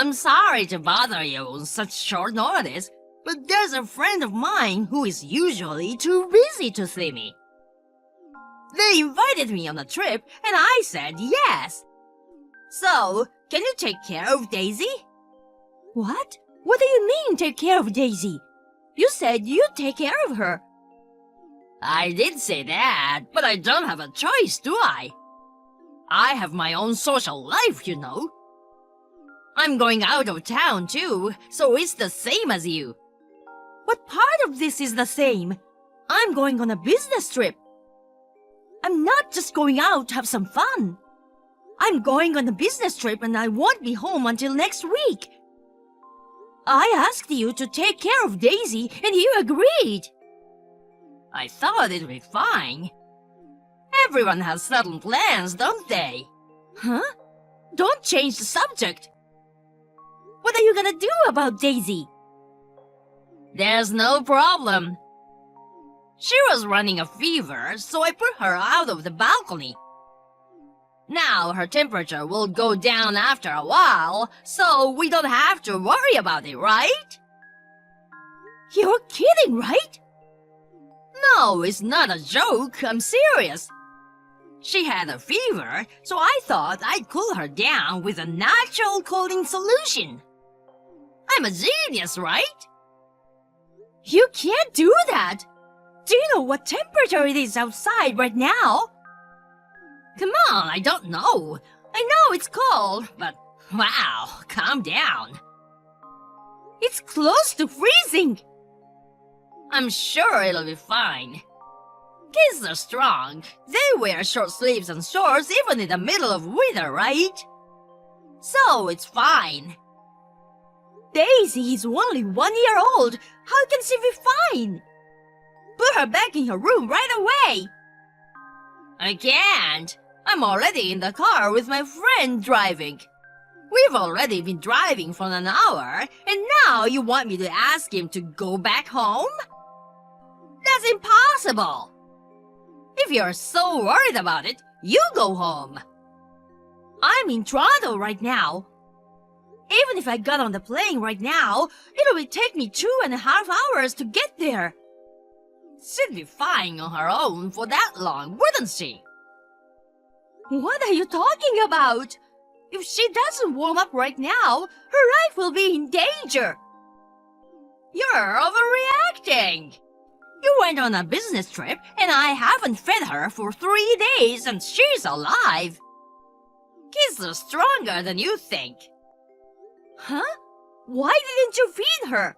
I'm sorry to bother you on such short notice, but there's a friend of mine who is usually too busy to see me. They invited me on a trip, and I said yes. So, can you take care of Daisy? What? What do you mean, take care of Daisy? You said you'd take care of her. I did say that, but I don't have a choice, do I? I have my own social life, you know. I'm going out of town too, so it's the same as you. What part of this is the same? I'm going on a business trip. I'm not just going out to have some fun. I'm going on a business trip and I won't be home until next week. I asked you to take care of Daisy and you agreed. I thought it'd be fine. Everyone has certain plans, don't they? Huh? Don't change the subject. What are you gonna do about Daisy? There's no problem. She was running a fever, so I put her out of the balcony. Now her temperature will go down after a while, so we don't have to worry about it, right? You're kidding, right? No, it's not a joke. I'm serious. She had a fever, so I thought I'd cool her down with a natural cooling solution. I'm a genius, right? You can't do that. Do you know what temperature it is outside right now? Come on, I don't know. I know it's cold, but wow, calm down. It's close to freezing. I'm sure it'll be fine. Kids are strong. They wear short sleeves and shorts even in the middle of winter, right? So it's fine. Daisy is only 1 year old. How can she be fine? Put her back in her room right away. I can't. I'm already in the car with my friend driving. We've already been driving for an hour, and now you want me to ask him to go back home? That's impossible. If you're so worried about it, you go home. I'm in Toronto right now. Even if I got on the plane right now, it would take me 2.5 hours to get there. She'd be fine on her own for that long, wouldn't she? What are you talking about? If she doesn't warm up right now, her life will be in danger. You're overreacting. You went on a business trip and I haven't fed her for 3 days and she's alive. Kids are stronger than you think. Huh? Why didn't you feed her?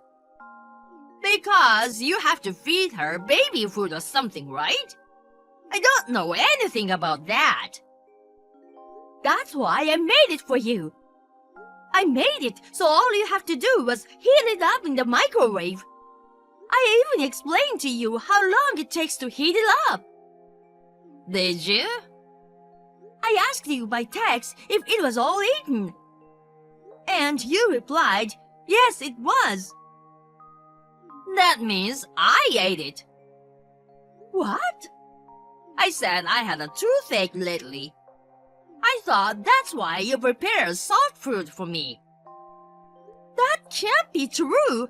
Because you have to feed her baby food or something, right? I don't know anything about that. That's why I made it for you. I made it so all you have to do was heat it up in the microwave. I even explained to you how long it takes to heat it up. Did you? I asked you by text if it was all eaten. And you replied, yes, it was. That means I ate it. What? I said I had a toothache lately. I thought that's why you prepared soft fruit for me. That can't be true.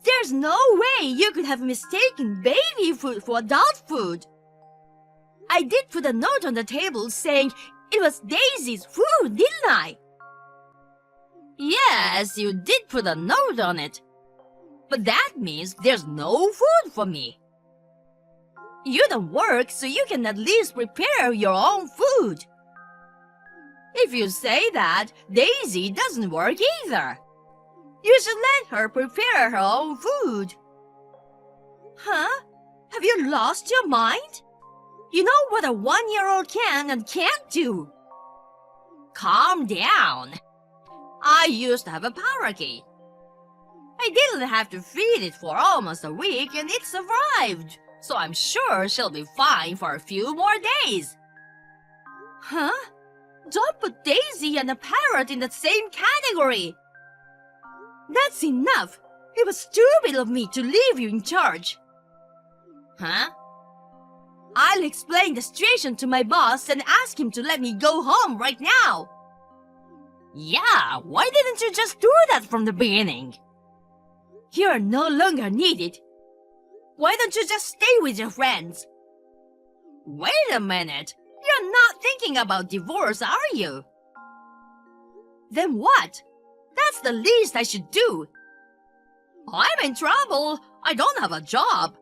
There's no way you could have mistaken baby food for adult food. I did put a note on the table saying it was Daisy's food, didn't I? Yes, you did put a note on it. But that means there's no food for me. You don't work, so you can at least prepare your own food. If you say that, Daisy doesn't work either. You should let her prepare her own food. Huh? Have you lost your mind? You know what a 1-year-old can and can't do. Calm down. I used to have a parakeet. I didn't have to feed it for almost a week and it survived, so I'm sure she'll be fine for a few more days. Huh? Don't put Daisy and a parrot in the same category. That's enough. It was stupid of me to leave you in charge. Huh? I'll explain the situation to my boss and ask him to let me go home right now. Yeah, why didn't you just do that from the beginning? You're no longer needed. Why don't you just stay with your friends? Wait a minute. You're not thinking about divorce, are you? Then what? That's the least I should do. I'm in trouble. I don't have a job.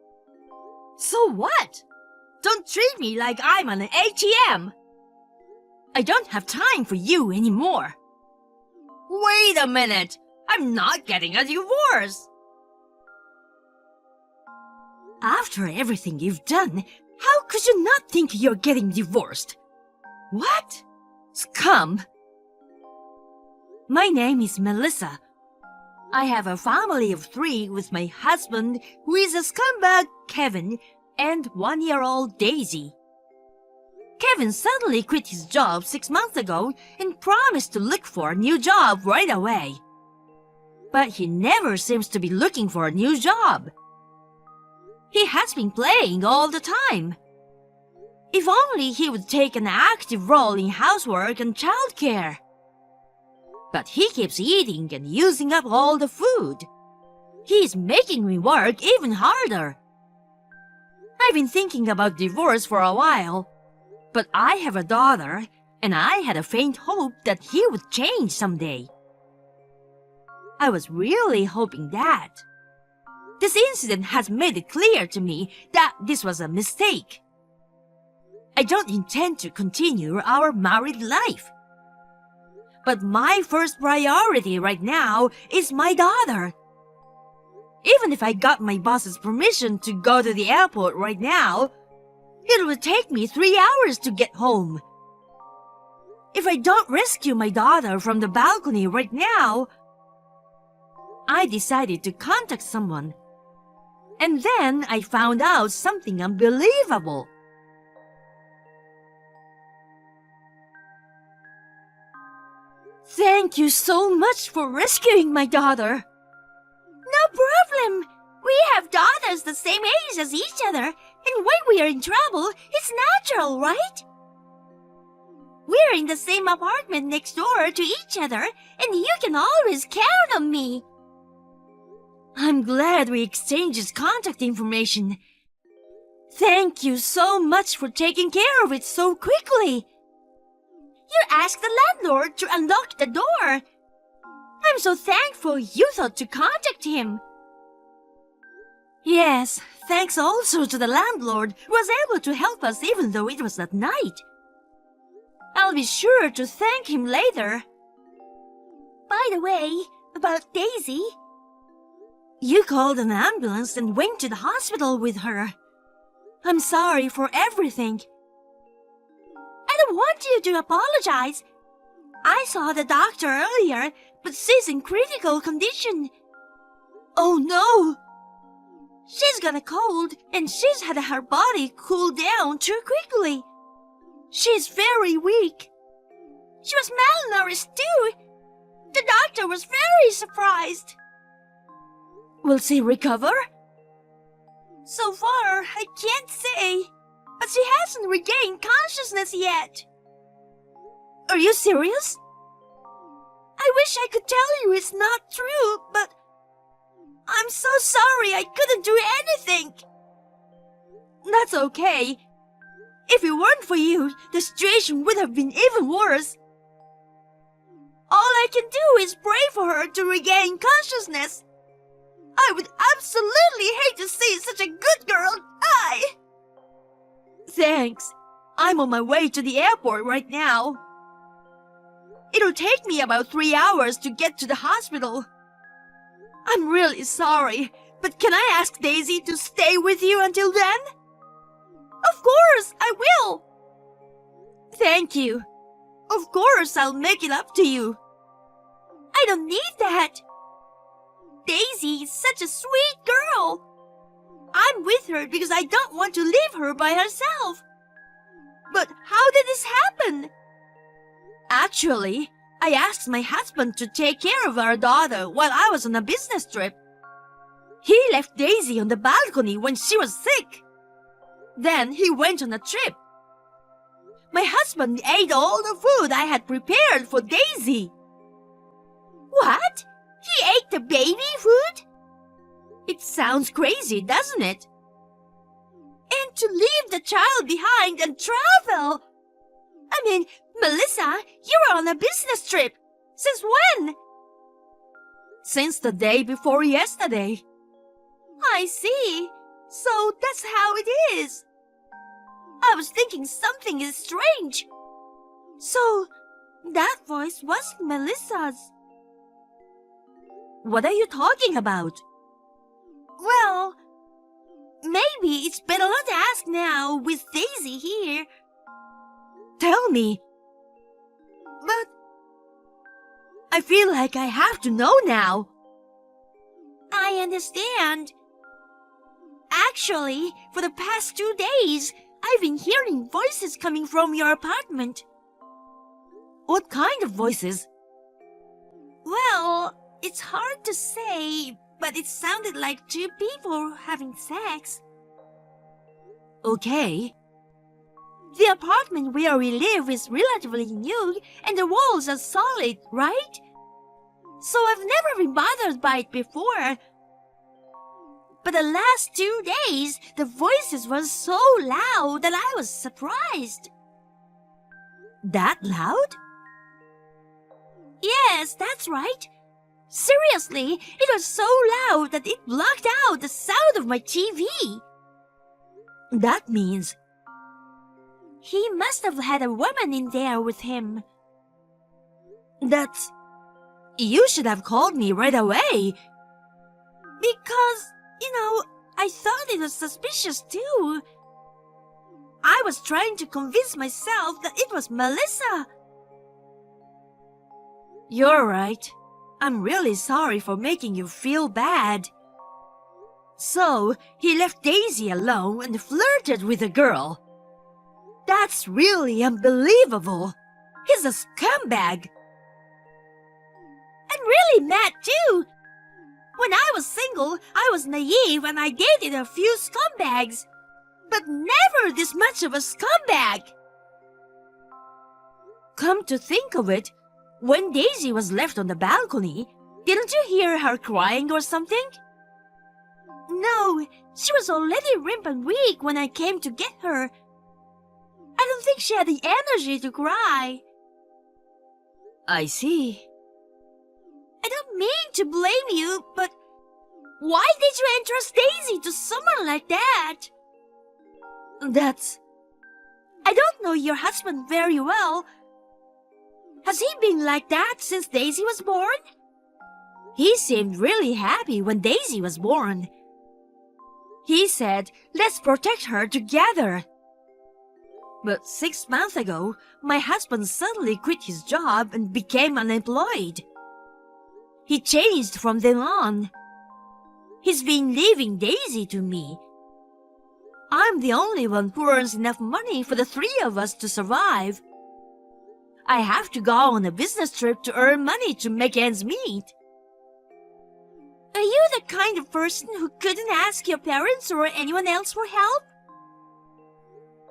So what? Don't treat me like I'm an ATM. I don't have time for you anymore. Wait a minute. I'm not getting a divorce. After everything you've done, how could you not think you're getting divorced? What? Scum. My name is Melissa. I have a family of 3 with my husband, who is a scumbag, Kevin, and 1-year-old Daisy. Kevin suddenly quit his job 6 months ago and promised to look for a new job right away. But he never seems to be looking for a new job. He has been playing all the time. If only he would take an active role in housework and childcare. But he keeps eating and using up all the food. He is making me work even harder. I've been thinking about divorce for a while, but I have a daughter, and I had a faint hope that he would change someday. I was really hoping that. This incident has made it clear to me that this was a mistake. I don't intend to continue our married life. But my first priority right now is my daughter. Even if I got my boss's permission to go to the airport right now, it would take me 3 hours to get home. If I don't rescue my daughter from the balcony right now, I decided to contact someone. And then I found out something unbelievable. Thank you so much for rescuing my daughter. No problem. We have daughters the same age as each other, and when we are in trouble, it's natural, right? We're in the same apartment next door to each other, and you can always count on me. I'm glad we exchanged contact information. Thank you so much for taking care of it so quickly. You asked the landlord to unlock the door. I'm so thankful you thought to contact him. Yes, thanks also to the landlord who was able to help us even though it was at night. I'll be sure to thank him later. By the way, about Daisy. You called an ambulance and went to the hospital with her. I'm sorry for everything. I don't want you to apologize. I saw the doctor earlier, but she's in critical condition. Oh no! She's got a cold and she's had her body cool down too quickly. She's very weak. She was malnourished too. The doctor was very surprised. Will she recover? So far, I can't say, but she hasn't regained consciousness yet. Are you serious? I wish I could tell you it's not true, but I'm so sorry I couldn't do anything. That's okay. If it weren't for you, the situation would have been even worse. All I can do is pray for her to regain consciousness. I would absolutely hate to see such a good girl die. Thanks. I'm on my way to the airport right now. It'll take me about 3 hours to get to the hospital. I'm really sorry, but can I ask Daisy to stay with you until then? Of course, I will. Thank you. Of course, I'll make it up to you. I don't need that. Daisy is such a sweet girl. I'm with her because I don't want to leave her by herself. But how did this happen? Actually, I asked my husband to take care of our daughter while I was on a business trip. He left Daisy on the balcony when she was sick. Then he went on a trip. My husband ate all the food I had prepared for Daisy. eat the baby food? It sounds crazy, doesn't it? And to leave the child behind and travel! I mean, Melissa, you were on a business trip. Since when? Since the day before yesterday. I see. So that's how it is. I was thinking something is strange. So, that voice wasn't Melissa's. What are you talking about? Well, maybe it's better not to ask now with Daisy here. Tell me. But I feel like I have to know now. I understand. Actually, for the past 2 days, I've been hearing voices coming from your apartment. What kind of voices? Well, it's hard to say, but it sounded like 2 people having sex. Okay. The apartment where we live is relatively new and the walls are solid, right? So I've never been bothered by it before. But the last 2 days, the voices were so loud that I was surprised. That loud? Yes, that's right. Seriously, it was so loud that it blocked out the sound of my TV. That means he must have had a woman in there with him. That's... You should have called me right away. Because, I thought it was suspicious too. I was trying to convince myself that it was Melissa. You're right. I'm really sorry for making you feel bad. So, he left Daisy alone and flirted with a girl. That's really unbelievable. He's a scumbag. And really mad too. When I was single, I was naive and I dated a few scumbags. But never this much of a scumbag. Come to think of it, when Daisy was left on the balcony, didn't you hear her crying or something? No, she was already limp and weak when I came to get her. I don't think she had the energy to cry. I see. I don't mean to blame you, but why did you entrust Daisy to someone like that? I don't know your husband very well. Has he been like that since Daisy was born? He seemed really happy when Daisy was born. He said, let's protect her together. But 6 months ago, my husband suddenly quit his job and became unemployed. He changed from then on. He's been leaving Daisy to me. I'm the only one who earns enough money for the 3 of us to survive. I have to go on a business trip to earn money to make ends meet. Are you the kind of person who couldn't ask your parents or anyone else for help?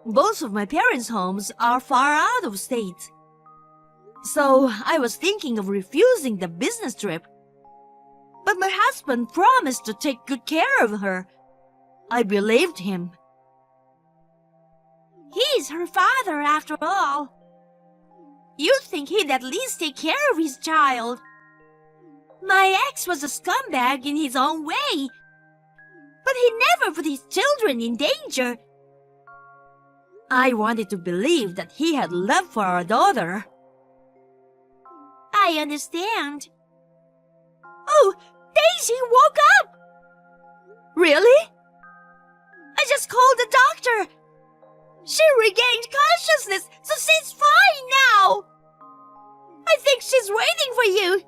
Both of my parents' homes are far out of state. So I was thinking of refusing the business trip. But my husband promised to take good care of her. I believed him. He's her father after all. You'd think he'd at least take care of his child. My ex was a scumbag in his own way. But he never put his children in danger. I wanted to believe that he had love for our daughter. I understand. Oh, Daisy woke up! Really? I just called the doctor. She regained consciousness, so she's fine now. I think she's waiting for you.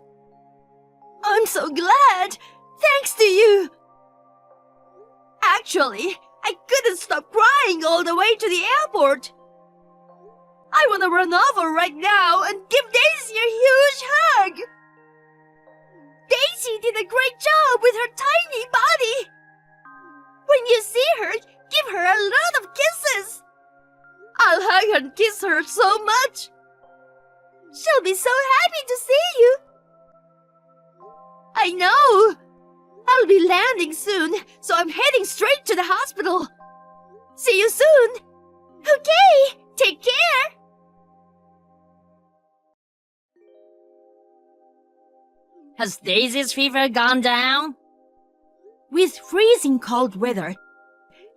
I'm so glad. Thanks to you. Actually, I couldn't stop crying all the way to the airport. I want to run over right now and give Daisy a huge hug. Daisy did a great job with her tiny body. When you see her, give her a lot of kisses. I'll hug her and kiss her so much. She'll be so happy to see you. I know! I'll be landing soon, so I'm heading straight to the hospital. See you soon! Okay, take care! Has Daisy's fever gone down? With freezing cold weather,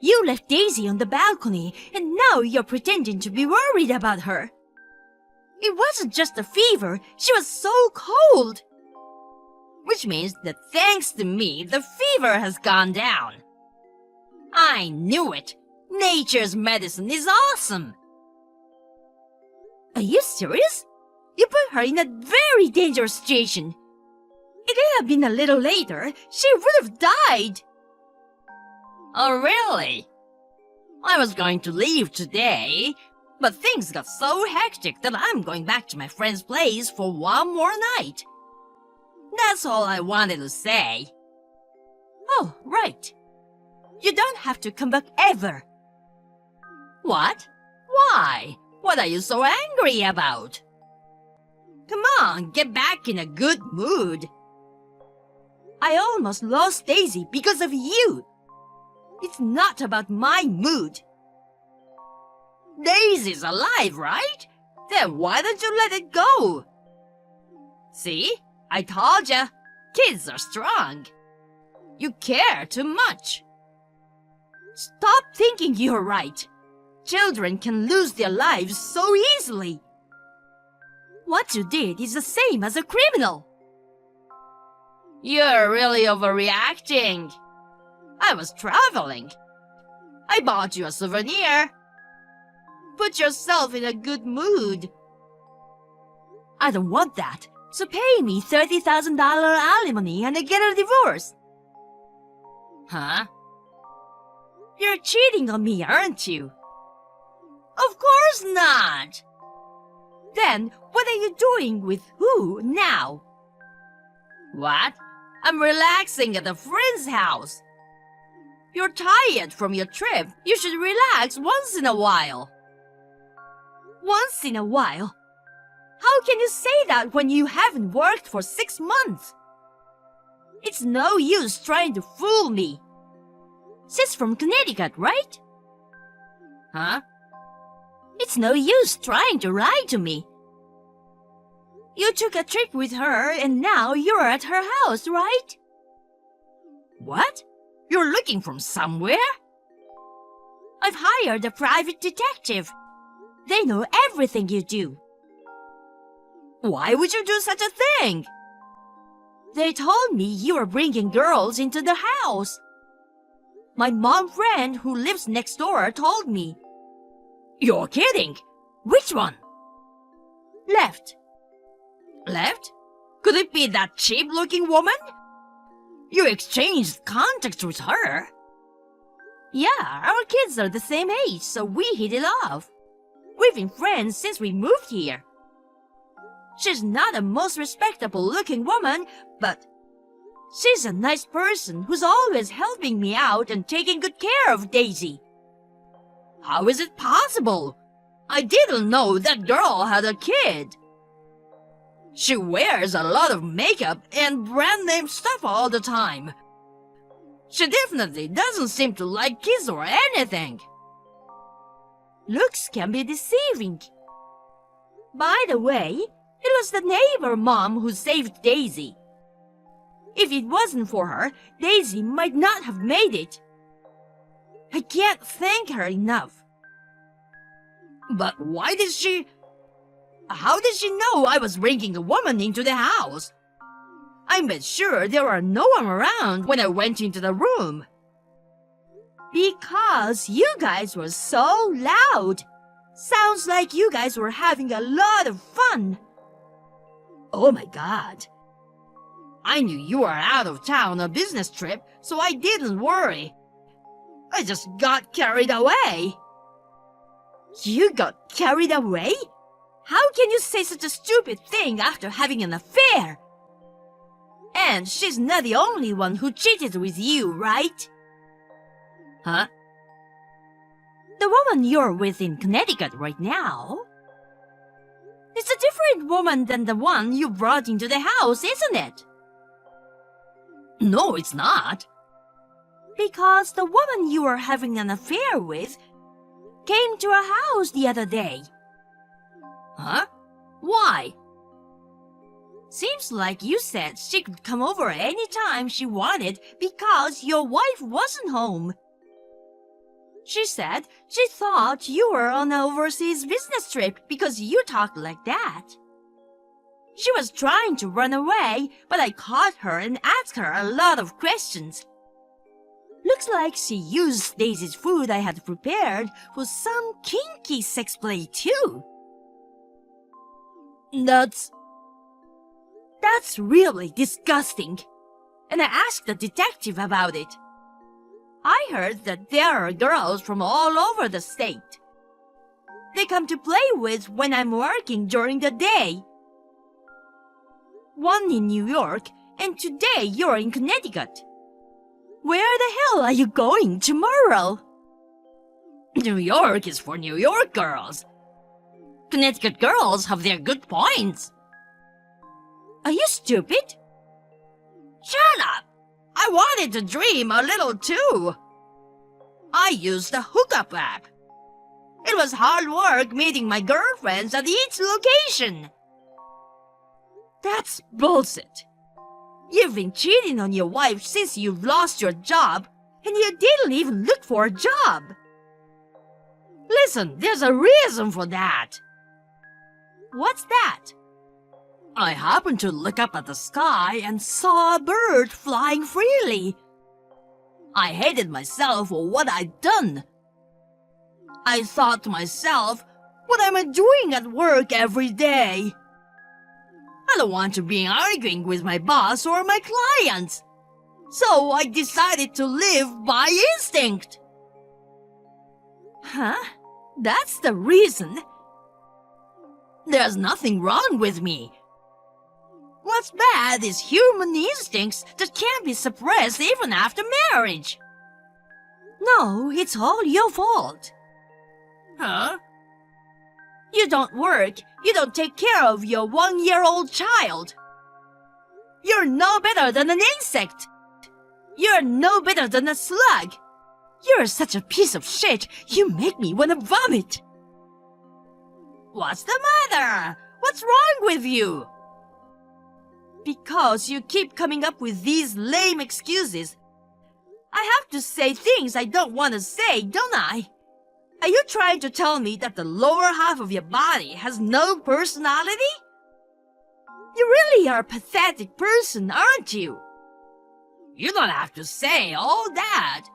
you left Daisy on the balcony and now you're pretending to be worried about her. It wasn't just a fever, she was so cold. Which means that thanks to me, the fever has gone down. I knew it. Nature's medicine is awesome. Are you serious? You put her in a very dangerous situation. If it had been a little later, she would have died. Oh, really? I was going to leave today, but things got so hectic that I'm going back to my friend's place for one more night. That's all I wanted to say. Oh, right. You don't have to come back ever. What? Why? What are you so angry about? Come on, get back in a good mood. I almost lost Daisy because of you. It's not about my mood. Daisy's alive, right? Then why don't you let it go? See? I told ya. Kids are strong. You care too much. Stop thinking you're right. Children can lose their lives so easily. What you did is the same as a criminal. You're really overreacting. I was traveling. I bought you a souvenir. Put yourself in a good mood. I don't want that, so pay me $30,000 alimony and I get a divorce. Huh? You're cheating on me, aren't you? Of course not. Then, what are you doing with who now? What? I'm relaxing at a friend's house. You're tired from your trip. You should relax once in a while. Once in a while? How can you say that when you haven't worked for 6 months? It's no use trying to fool me. She's from Connecticut, right? Huh? It's no use trying to lie to me. You took a trip with her and now you're at her house, right? What? You're looking from somewhere? I've hired a private detective. They know everything you do. Why would you do such a thing? They told me you were bringing girls into the house. My mom friend who lives next door told me. You're kidding. Which one? Left. Left? Could it be that cheap-looking woman? You exchanged contacts with her. Yeah, our kids are the same age, so we hit it off. We've been friends since we moved here. She's not the most respectable-looking woman, but she's a nice person who's always helping me out and taking good care of Daisy. How is it possible? I didn't know that girl had a kid. She wears a lot of makeup and brand-name stuff all the time. She definitely doesn't seem to like kids or anything. Looks can be deceiving. By the way, it was the neighbor mom who saved Daisy. If it wasn't for her, Daisy might not have made it. I can't thank her enough. But why did she... How did she know I was bringing a woman into the house? I made sure there were no one around when I went into the room. Because you guys were so loud. Sounds like you guys were having a lot of fun. Oh my God. I knew you were out of town on a business trip, so I didn't worry. I just got carried away. You got carried away? How can you say such a stupid thing after having an affair? And she's not the only one who cheated with you, right? Huh? The woman you're with in Connecticut right now? It's a different woman than the one you brought into the house, isn't it? No, it's not. Because the woman you were having an affair with came to our house the other day. Huh? Why? Seems like you said she could come over any time she wanted because your wife wasn't home. She said she thought you were on an overseas business trip because you talked like that. She was trying to run away, but I caught her and asked her a lot of questions. Looks like she used Daisy's food I had prepared for some kinky sex play too. That's really disgusting. And I asked the detective about it. I heard that there are girls from all over the state. They come to play with when I'm working during the day. One in New York, and today you're in Connecticut. Where the hell are you going tomorrow? New York is for New York girls. Connecticut girls have their good points. Are you stupid? Shut up! I wanted to dream a little too. I used the hookup app. It was hard work meeting my girlfriends at each location. That's bullshit. You've been cheating on your wife since you've lost your job, and you didn't even look for a job. Listen, there's a reason for that. What's that? I happened to look up at the sky and saw a bird flying freely. I hated myself for what I'd done. I thought to myself, what am I doing at work every day? I don't want to be arguing with my boss or my clients. So I decided to live by instinct. Huh? That's the reason? There's nothing wrong with me. What's bad is human instincts that can't be suppressed even after marriage. No, it's all your fault. Huh? You don't work, you don't take care of your 1-year-old child. You're no better than an insect. You're no better than a slug. You're such a piece of shit, you make me want to vomit. What's the matter? What's wrong with you? Because you keep coming up with these lame excuses. I have to say things I don't want to say, don't I? Are you trying to tell me that the lower half of your body has no personality? You really are a pathetic person, aren't you? You don't have to say all that.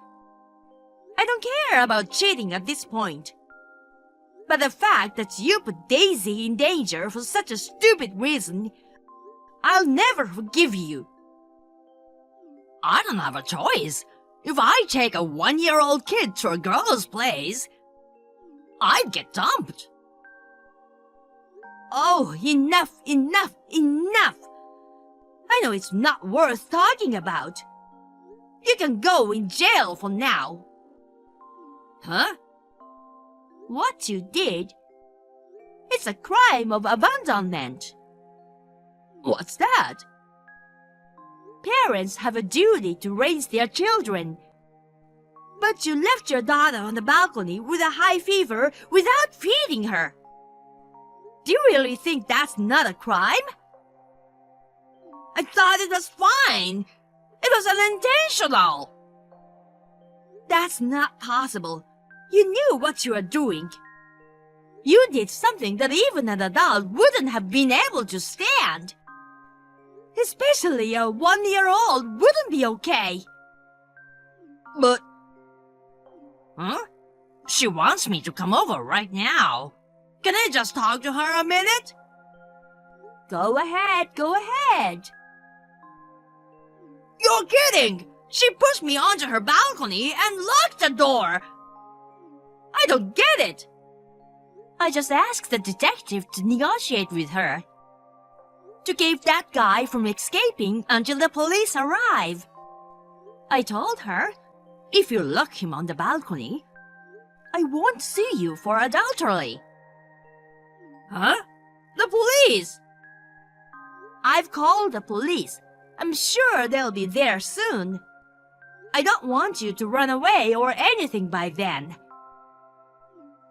I don't care about cheating at this point. But the fact that you put Daisy in danger for such a stupid reason, I'll never forgive you. I don't have a choice. If I take a 1-year-old kid to a girl's place, I'd get dumped. Oh, enough, enough, enough! I know it's not worth talking about. You can go in jail for now. Huh? What you did? It's a crime of abandonment. What's that? Parents have a duty to raise their children. But you left your daughter on the balcony with a high fever without feeding her. Do you really think that's not a crime? I thought it was fine. It was unintentional. That's not possible. You knew what you were doing. You did something that even an adult wouldn't have been able to stand. Especially a 1-year-old wouldn't be okay. But... Huh? She wants me to come over right now. Can I just talk to her a minute? Go ahead, go ahead. You're kidding! She pushed me onto her balcony and locked the door! I don't get it! I just asked the detective to negotiate with her. To keep that guy from escaping until the police arrive. I told her, if you lock him on the balcony, I won't sue you for adultery. Huh? The police! I've called the police, I'm sure they'll be there soon. I don't want you to run away or anything by then.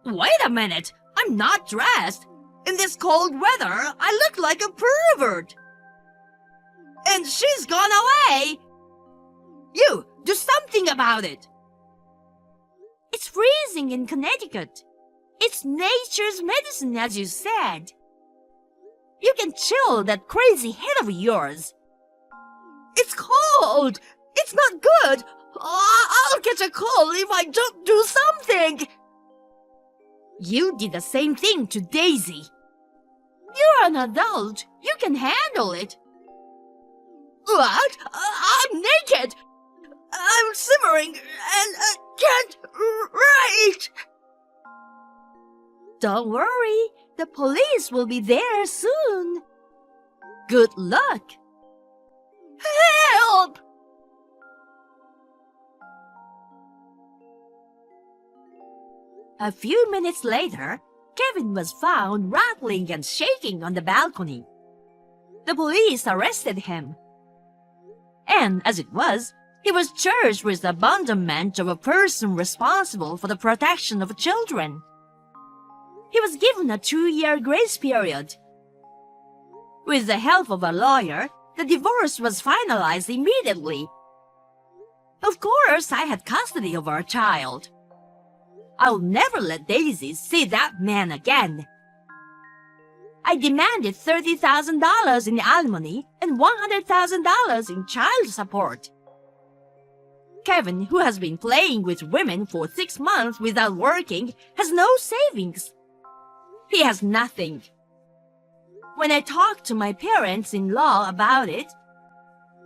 Wait a minute! I'm not dressed! In this cold weather, I look like a pervert! And she's gone away! You, do something about it! It's freezing in Connecticut. It's nature's medicine, as you said. You can chill that crazy head of yours. It's cold! It's not good! I'll catch a cold if I don't do something! You did the same thing to Daisy. You're an adult. You can handle it. What? I'm naked! I'm simmering and can't write! Don't worry. The police will be there soon. Good luck. Help! A few minutes later, Kevin was found rattling and shaking on the balcony. The police arrested him. And as it was, he was charged with the abandonment of a person responsible for the protection of children. He was given a 2-year grace period. With the help of a lawyer, the divorce was finalized immediately. Of course, I had custody of our child. I'll never let Daisy see that man again. I demanded $30,000 in alimony and $100,000 in child support. Kevin, who has been playing with women for 6 months without working, has no savings. He has nothing. When I talked to my parents-in-law about it,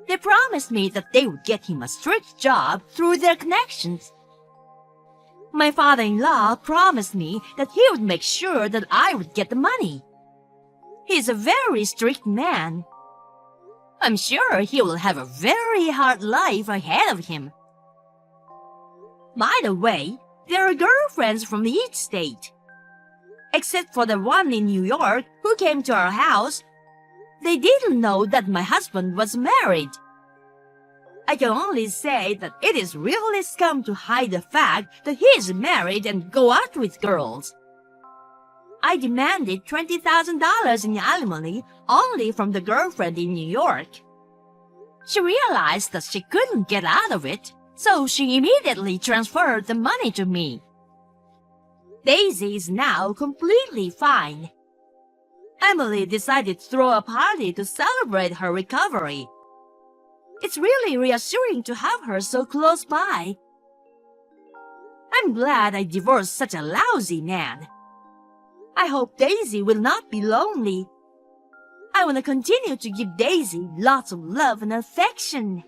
they promised me that they would get him a strict job through their connections. My father-in-law promised me that he would make sure that I would get the money. He's a very strict man. I'm sure he will have a very hard life ahead of him. By the way, there are girlfriends from each state. Except for the one in New York who came to our house, they didn't know that my husband was married. I can only say that it is really scum to hide the fact that he is married and go out with girls. I demanded $20,000 in alimony only from the girlfriend in New York. She realized that she couldn't get out of it, so she immediately transferred the money to me. Daisy is now completely fine. Emily decided to throw a party to celebrate her recovery. It's really reassuring to have her so close by. I'm glad I divorced such a lousy man. I hope Daisy will not be lonely. I want to continue to give Daisy lots of love and affection.